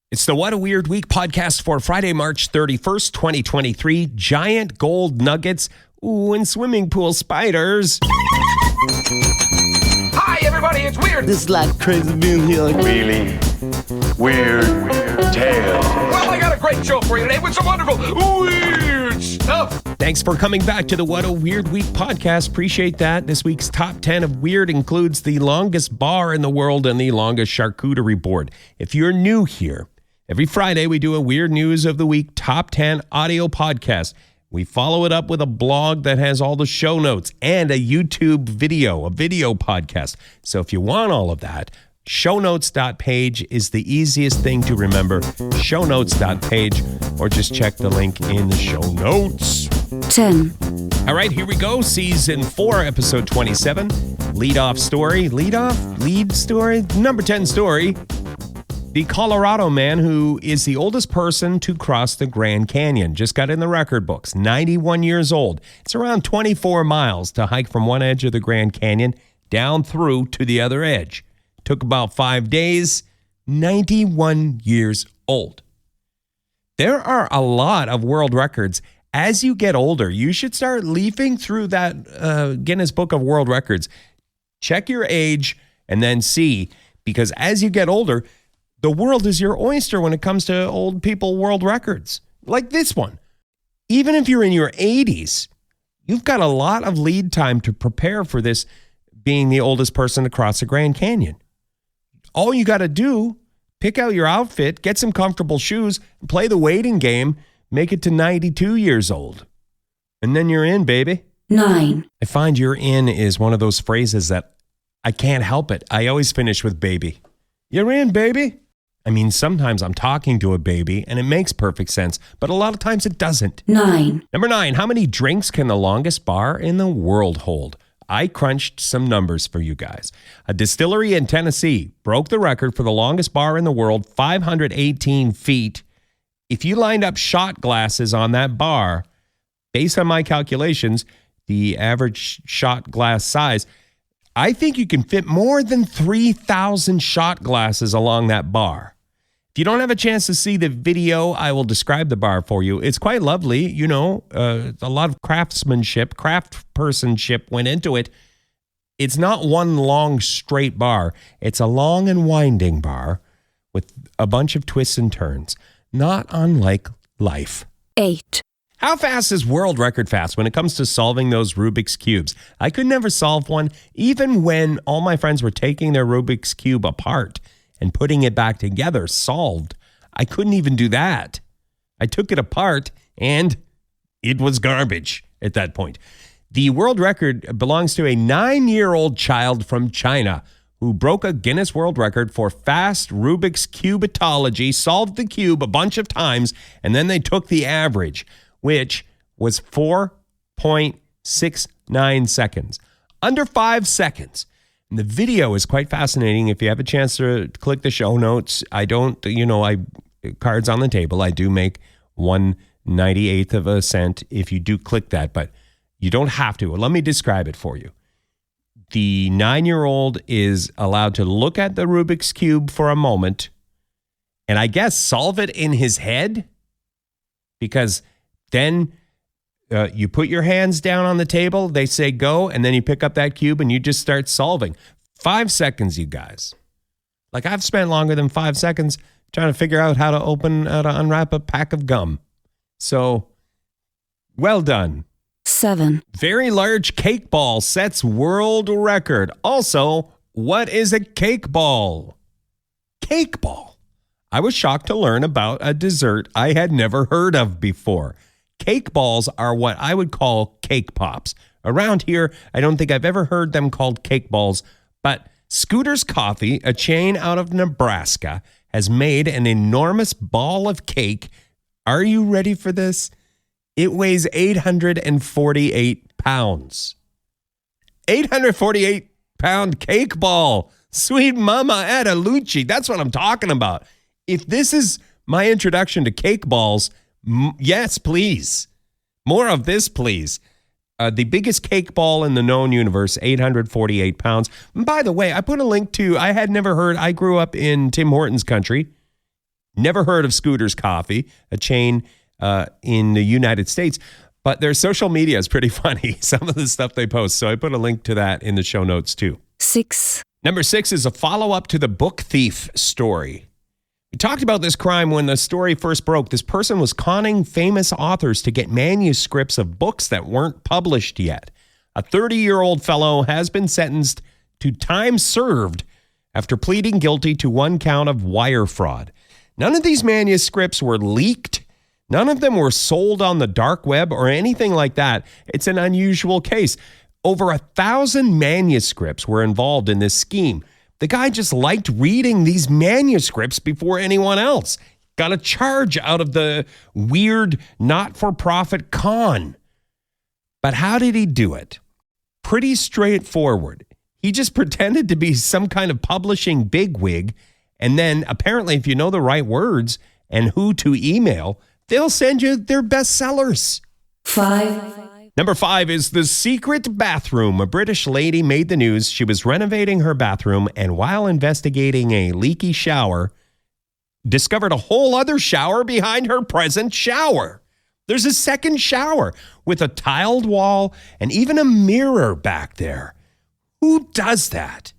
It's the What a Weird Week podcast for Friday, March 31st, 2023. Giant gold nuggets, and swimming pool spiders. Hi, everybody, it's Weird. This is like crazy being here. Really weird tales. Well, I got a great show for you today with some wonderful weird stuff. Thanks for coming back to the What a Weird Week podcast. Appreciate that. This week's top 10 of weird includes the longest bar in the world and the longest charcuterie board. If you're new here, every Friday we do a Weird News of the Week top 10 audio podcast. We follow it up with a blog that has all the show notes and a YouTube video, a video podcast. So if you want all of that, shownotes.page is the easiest thing to remember. Shownotes.page, or just check the link in the show notes. 10. All right, here we go. Season 4, episode 27. Lead story. Number 10 story. The Colorado man who is the oldest person to cross the Grand Canyon just got in the record books, 91 years old. It's around 24 miles to hike from one edge of the Grand Canyon down through to the other edge. Took about 5 days, 91 years old. There are a lot of world records. As you get older, you should start leafing through that Guinness Book of World Records. Check your age and then see, because as you get older, the world is your oyster when it comes to old people world records, like this one. Even if you're in your 80s, you've got a lot of lead time to prepare for this being the oldest person to cross the Grand Canyon. All you got to do, pick out your outfit, get some comfortable shoes, play the waiting game, make it to 92 years old. And then you're in, baby. 9. I find you're in is one of those phrases that I can't help it. I always finish with baby. You're in, baby. I mean, sometimes I'm talking to a baby and it makes perfect sense, but a lot of times it doesn't. 9. Number 9, how many drinks can the longest bar in the world hold? I crunched some numbers for you guys. A distillery in Tennessee broke the record for the longest bar in the world, 518 feet. If you lined up shot glasses on that bar, based on my calculations, the average shot glass size, I think you can fit more than 3,000 shot glasses along that bar. If you don't have a chance to see the video, I will describe the bar for you. It's quite lovely. You know, a lot of craftsmanship went into it. It's not one long straight bar. It's a long and winding bar with a bunch of twists and turns, not unlike life. 8. How fast is world record fast when it comes to solving those Rubik's Cubes? I could never solve one, even when all my friends were taking their Rubik's Cube apart and putting it back together, solved. I couldn't even do that. I took it apart and it was garbage at that point. The world record belongs to a 9-year-old child from China who broke a Guinness World Record for fast Rubik's Cubitology, solved the cube a bunch of times, and then they took the average, which was 4.69 seconds. Under 5 seconds. And the video is quite fascinating. If you have a chance to click the show notes, cards on the table. I do make 1/98th of a cent if you do click that, but you don't have to. Let me describe it for you. The 9-year-old is allowed to look at the Rubik's Cube for a moment and I guess solve it in his head, because then you put your hands down on the table, they say go, and then you pick up that cube and you just start solving. 5 seconds, you guys. Like, I've spent longer than 5 seconds trying to figure out how to unwrap a pack of gum. So, well done. 7. Very large cake ball sets world record. Also, what is a cake ball? Cake ball. I was shocked to learn about a dessert I had never heard of before. Cake balls are what I would call cake pops. Around here, I don't think I've ever heard them called cake balls, but Scooter's Coffee, a chain out of Nebraska, has made an enormous ball of cake. Are you ready for this? It weighs 848 pounds. 848-pound cake ball. Sweet mama Adalucci. That's what I'm talking about. If this is my introduction to cake balls, yes, please. More of this, please. The biggest cake ball in the known universe, 848 pounds. And by the way, I put a link to, I grew up in Tim Hortons country. Never heard of Scooter's Coffee, a chain in the United States, but their social media is pretty funny, some of the stuff they post. So I put a link to that in the show notes too. 6, Number 6 is a follow-up to the book thief story. We talked about this crime when the story first broke. This person was conning famous authors to get manuscripts of books that weren't published yet. A 30-year-old fellow has been sentenced to time served after pleading guilty to one count of wire fraud. None of these manuscripts were leaked. None of them were sold on the dark web or anything like that. It's an unusual case. Over 1,000 manuscripts were involved in this scheme. The guy just liked reading these manuscripts before anyone else. Got a charge out of the weird not-for-profit con. But how did he do it? Pretty straightforward. He just pretended to be some kind of publishing bigwig, and then apparently if you know the right words and who to email, they'll send you their bestsellers. 5, Number 5 is the secret bathroom. A British lady made the news. She was renovating her bathroom, and while investigating a leaky shower, discovered a whole other shower behind her present shower. There's a second shower with a tiled wall and even a mirror back there. Who does that?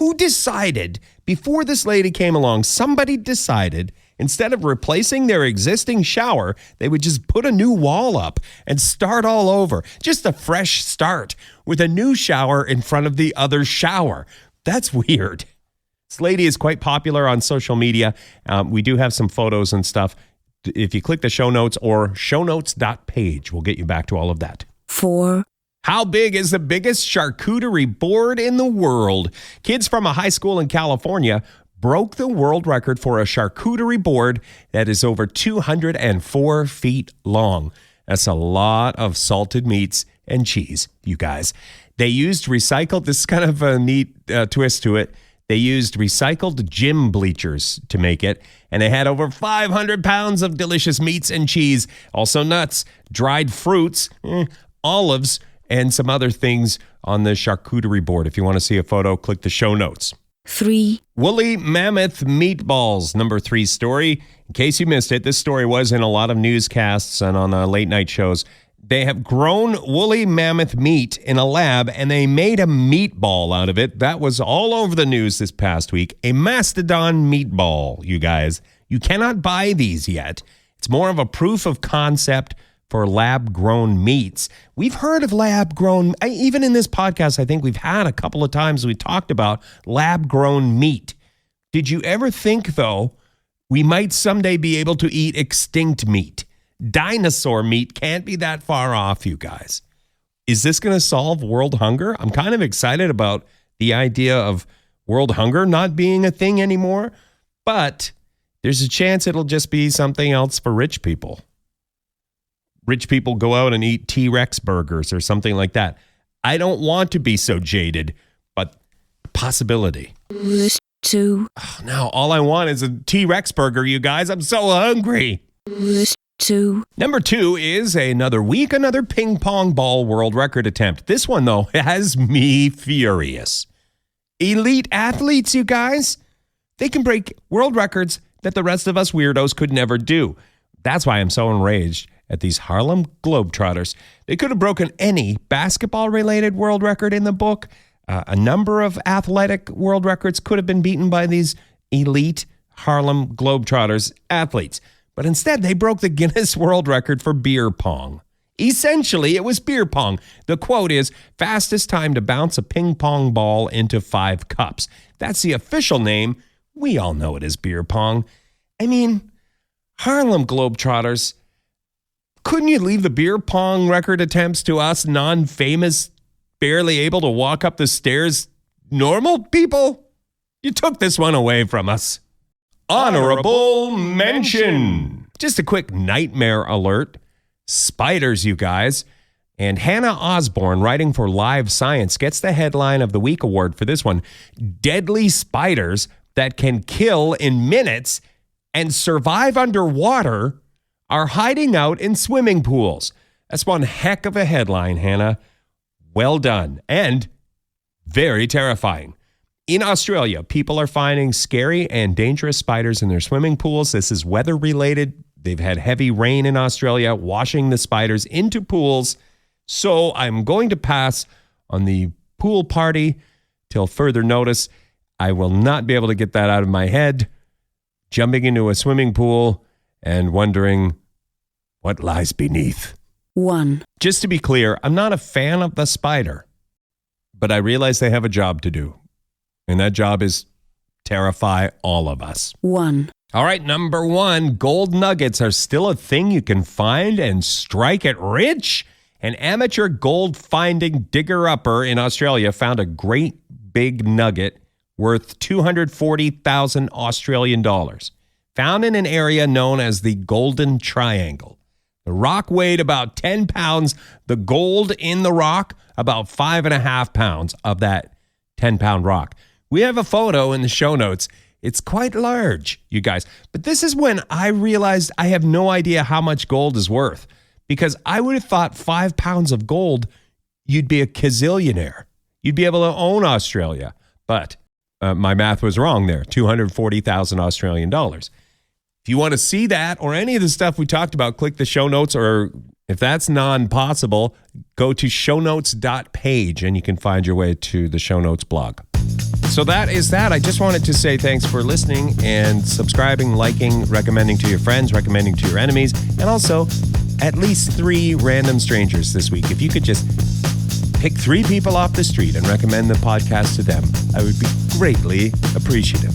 Who decided, before this lady came along, somebody decided instead of replacing their existing shower, they would just put a new wall up and start all over. Just a fresh start with a new shower in front of the other shower. That's weird. This lady is quite popular on social media. We do have some photos and stuff. If you click the show notes or shownotes.page, we'll get you back to all of that. 4, How big is the biggest charcuterie board in the world? Kids from a high school in California broke the world record for a charcuterie board that is over 204 feet long. That's a lot of salted meats and cheese, you guys. They used recycled, this is kind of a neat twist to it. They used recycled gym bleachers to make it, and they had over 500 pounds of delicious meats and cheese, also nuts, dried fruits, olives, and some other things on the charcuterie board. If you want to see a photo, click the show notes. 3, Woolly Mammoth meatballs, number 3 story. In case you missed it, this story was in a lot of newscasts and on late night shows. They have grown woolly mammoth meat in a lab, and they made a meatball out of it. That was all over the news this past week. A mastodon meatball, you guys. You cannot buy these yet. It's more of a proof of concept for lab-grown meats. We've heard of lab-grown, even in this podcast, I think we've had a couple of times we talked about lab-grown meat. Did you ever think, though, we might someday be able to eat extinct meat? Dinosaur meat can't be that far off, you guys. Is this going to solve world hunger? I'm kind of excited about the idea of world hunger not being a thing anymore, but there's a chance it'll just be something else for rich people. Rich people go out and eat T-Rex burgers or something like that. I don't want to be so jaded, but possibility. 2, Now all I want is a T-Rex burger, you guys. I'm so hungry. 2, Number 2 is another week, another ping pong ball world record attempt. This one, though, has me furious. Elite athletes, you guys. They can break world records that the rest of us weirdos could never do. That's why I'm so enraged at these Harlem Globetrotters. They could have broken any basketball-related world record in the book. A number of athletic world records could have been beaten by these elite Harlem Globetrotters athletes. But instead, they broke the Guinness World Record for beer pong. Essentially, it was beer pong. The quote is, fastest time to bounce a ping pong ball into 5 cups. That's the official name. We all know it as beer pong. I mean, Harlem Globetrotters, couldn't you leave the beer pong record attempts to us non-famous, barely able to walk up the stairs normal people? You took this one away from us. Honorable mention. Just a quick nightmare alert. Spiders, you guys. And Hannah Osborne, writing for Live Science, gets the headline of the week award for this one. Deadly spiders that can kill in minutes and survive underwater are hiding out in swimming pools. That's one heck of a headline, Hannah. Well done. And very terrifying. In Australia, people are finding scary and dangerous spiders in their swimming pools. This is weather related. They've had heavy rain in Australia, washing the spiders into pools. So I'm going to pass on the pool party till further notice. I will not be able to get that out of my head. Jumping into a swimming pool and wondering what lies beneath. 1, Just to be clear, I'm not a fan of the spider, but I realize they have a job to do. And that job is terrify all of us. 1, All right, number 1, gold nuggets are still a thing you can find and strike it rich. An amateur gold finding digger-upper in Australia found a great big nugget worth 240,000 Australian dollars, found in an area known as the Golden Triangle. The rock weighed about 10 pounds. The gold in the rock, about 5.5 pounds of that 10-pound rock. We have a photo in the show notes. It's quite large, you guys. But this is when I realized I have no idea how much gold is worth, because I would have thought 5 pounds of gold, you'd be a gazillionaire. You'd be able to own Australia. But my math was wrong there, 240,000 Australian dollars. If you want to see that or any of the stuff we talked about, click the show notes, or if that's non-possible, go to shownotes.page and you can find your way to the show notes blog. So that is that. I just wanted to say thanks for listening and subscribing, liking, recommending to your friends, recommending to your enemies, and also at least 3 random strangers this week. If you could just pick 3 people off the street and recommend the podcast to them, I would be greatly appreciative.